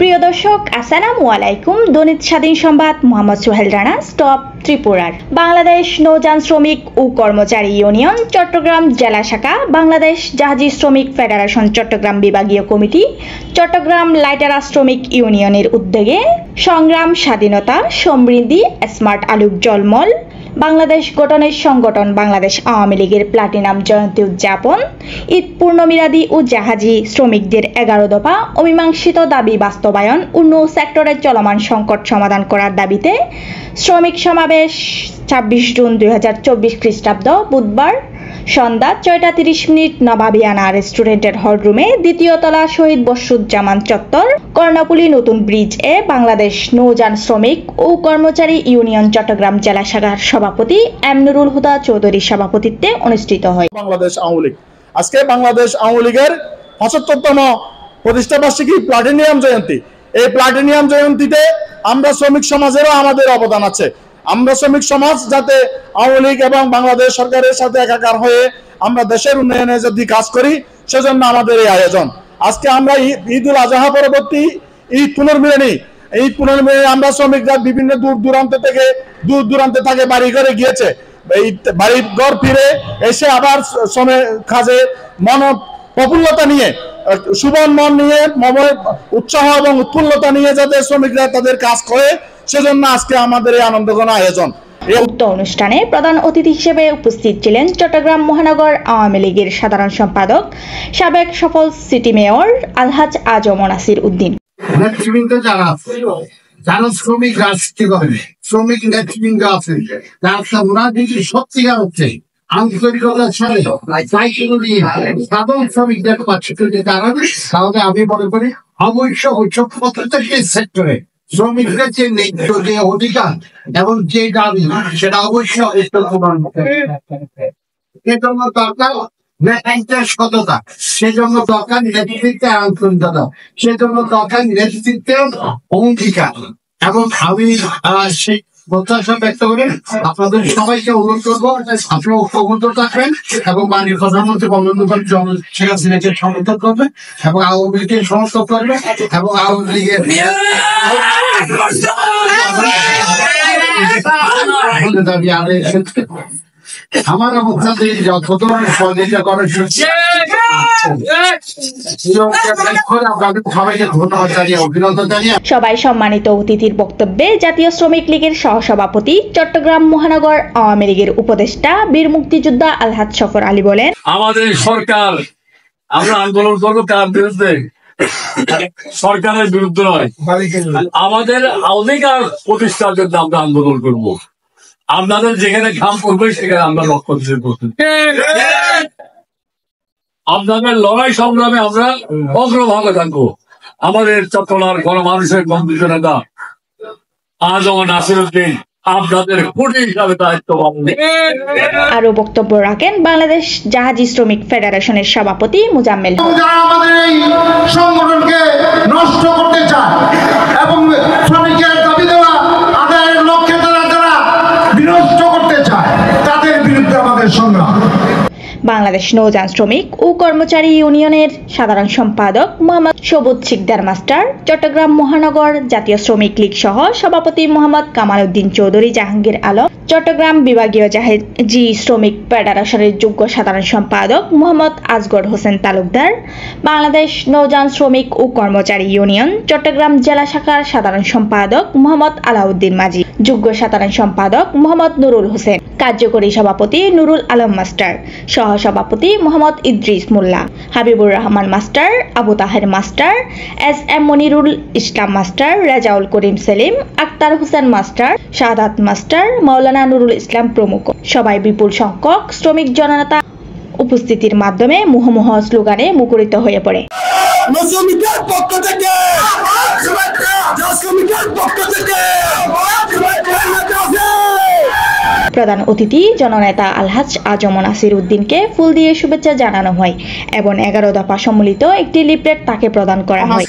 প্রিয় দর্শক আসসালামু আলাইকুম। দৈনিক স্বাধীন সংবাদ মোহাম্মদ সোহেল রানা। স্টপ ত্রিপুরার বাংলাদেশ নৌযান শ্রমিক ও কর্মচারী ইউনিয়ন চট্টগ্রাম জেলা শাখা, বাংলাদেশ জাহাজি শ্রমিক ফেডারেশন চট্টগ্রাম বিভাগীয় কমিটি, চট্টগ্রাম লাইটারা শ্রমিক ইউনিয়নের উদ্যোগে সংগ্রাম, স্বাধীনতা, সমৃদ্ধি, স্মার্ট আলোক জলমল বাংলাদেশ গঠনের সংগঠন বাংলাদেশ আওয়ামী লীগের প্লাটিনাম জয়ন্তী উদযাপন, ঈদ পূর্ণমিলাদি ও জাহাজি শ্রমিকদের 11 দফা অমীমাংসিত দাবি বাস্তবায়ন, অন্য সেক্টরের চলমান সংকট সমাধান করার দাবিতে শ্রমিক সমাবেশ 26 জুন 2024 খ্রিস্টাব্দ বুধবার সন্ধ্যা 6:30 নবাবিয়ানা রেস্টুরেন্টের হলরুমে, দ্বিতীয় তলা, শহীদ বসুজ্জামান চত্বর, কর্ণপুলী নতুন ব্রিজ এ বাংলাদেশ নৌযান শ্রমিক ও কর্মচারী ইউনিয়ন চট্টগ্রাম জেলা শাখার সভাপতি এম নুরুল হুদা চৌধুরীর সভাপতিত্বে অনুষ্ঠিত হয়। বাংলাদেশ আওয়ামী লীগ আজকে বাংলাদেশ আওয়ামী লীগের 75তম প্রতিষ্ঠা বার্ষিকী প্লাটিনিয়াম জয়ন্তী। এই প্লাটিনিয়াম জয়ন্তীতে আমরা শ্রমিক সমাজেরও আমাদের অবদান আছে। আমরা শ্রমিক সমাজ যাতে আওয়ামী লীগ এবং বাংলাদেশ সরকারের সাথে একাকার হয়ে আমরা দেশের উন্নয়নে যদি কাজ করি, সেজন্য আমাদের এই আয়োজন। আজকে আমরা ঈদুল আজহা পরবর্তী ঈদ পুনর্মিলনী আমরা শ্রমিকরা বিভিন্ন দূর দূরান্তে থাকে বাড়ি ঘরে গিয়েছে, এই বাড়ি ঘর ফিরে এসে আবার শ্রমের কাজে মন প্রফুল্লতা নিয়ে, সুবন মন নিয়ে, উৎসাহ এবং উৎফুল্লতা নিয়ে যাতে শ্রমিকরা তাদের কাজ করে, সেজন্য আজকে আমাদের এই আনন্দঘন আয়োজন। উক্ত অনুষ্ঠানে প্রধান অতিথি হিসেবে উপস্থিত ছিলেন চট্টগ্রাম মহানগর আওয়ামী লীগের সাধারণ সম্পাদক, সাবেক সফল সিটি মেয়র আলহাজ আজম নাসির উদ্দিন। নেতৃবৃন্দ যারা আছে, যারা শ্রমিক রাজনীতি করে, শ্রমিক নেতৃবৃন্দ আছে, ওরা যদি সত্যিকার হচ্ছে আন্তরিকতার সাথে সাধারণ শ্রমিকদের পাচ্ছে তাহলে আমি মনে করি অবশ্যই প্রত্যেকটি সেক্টরে শ্রমিকদের যে ন্যায্য যে অধিকার এবং যে দাবি সেটা অবশ্যই সেজন্য দরকার নেতৃত্বের সততা, সেজন্য দরকার নেতৃত্বের আন্তরিকতা, সেজন্য দরকার নেতৃত্বের অঙ্গীকার। এবং আমি সেই প্রত্যাশা ব্যক্ত করে আপনাদের সবাইকে অনুরোধ করবো আপনারা ঐক্যবদ্ধ থাকবেন এবং মাননীয় প্রধানমন্ত্রী বঙ্গবন্ধু শেখ হাসিনাকে সমর্থন করবে এবং আওয়ামী লীগের সমর্থন করবে এবং আওয়ামী লীগের আমার অবস্থান থেকে যত ধরনের সহযোগিতা করার সবাই সম্মানিত অতিথির বক্তব্যে জাতীয় শ্রমিক লীগের সহসভাপতি, চট্টগ্রাম মহানগর আওয়ামী লীগের উপদেষ্টা, বীর মুক্তিযোদ্ধা আলহাজ সফর আলী বলেন, আমাদের সরকার, আমরা আন্দোলন করবো কার বিরুদ্ধে? সরকারের বিরুদ্ধে নয়, আমাদের অধিকার প্রতিষ্ঠার জন্য আমরা আন্দোলন করব। আপনাদের যেখানে ঘাম করবে সেখানে আমরা লক্ষ্য করতে, আপনাদের লড়াই সংগ্রামে আমরা অগ্রভাগে থাকবো। আমাদের চট্টগ্রাম গণমানুষের গণতন্ত্র নেতা আজম নাসির উদ্দিন আপনাদের কোটি হিসাবে দায়িত্ব পালন। আরো বক্তব্য রাখেন বাংলাদেশ জাহাজি শ্রমিক ফেডারেশনের সভাপতি মুজাম্মেল। আমাদের এই সংগঠনকে নষ্ট করতে চায় এবং শ্রমিকের দাবি দেওয়া আদায়ের লক্ষ্যে যারা বিনষ্ট করতে চায়, তাদের বিরুদ্ধে আমাদের সংগ্রাম। বাংলাদেশ নৌযান শ্রমিক ও কর্মচারী ইউনিয়নের সাধারণ সম্পাদক মোহাম্মদ সবুজ শিকদার মাস্টার, চট্টগ্রাম মহানগর জাতীয় শ্রমিক লীগ সহ সভাপতি মোহাম্মদ কামাল উদ্দিন চৌধুরী, জাহাঙ্গীর আলম, চট্টগ্রাম বিভাগীয় জাহাজি শ্রমিক ফেডারেশনের যোগ্য সাধারণ সম্পাদক মোহাম্মদ আসগর হোসেন তালুকদার, বাংলাদেশ নৌযান শ্রমিক ও কর্মচারী ইউনিয়ন চট্টগ্রাম জেলা শাখার সাধারণ সম্পাদক মোহাম্মদ আলাউদ্দিন মাজি, যোগ্য সাধারণ সম্পাদক মোহাম্মদ নুরুল হোসেন, কার্যকরী সভাপতি নুরুল আলম মাস্টার, সহসভাপতি Mohammad Idris Molla, Habibur Rahman master, Abu Taher master, S M Monirul Islam master, Rezaul Karim Selim, Akhtar Hossain master, Shahadat master, Maulana Nurul Islam প্রমুখ। সবাই বিপুল সংখ্যক শ্রমিক জনতা উপস্থিতির মাধ্যমে মুহুর্মুহ স্লোগানে মুখরিত হয়ে পড়ে। প্রধান অতিথি জননেতা আলহাজ আজম নাসির উদ্দিনকে ফুল দিয়ে শুভেচ্ছা জানানো হয় এবং 11 দফা সম্মিলিত একটি লিফলেট তাকে প্রদান করা হয়।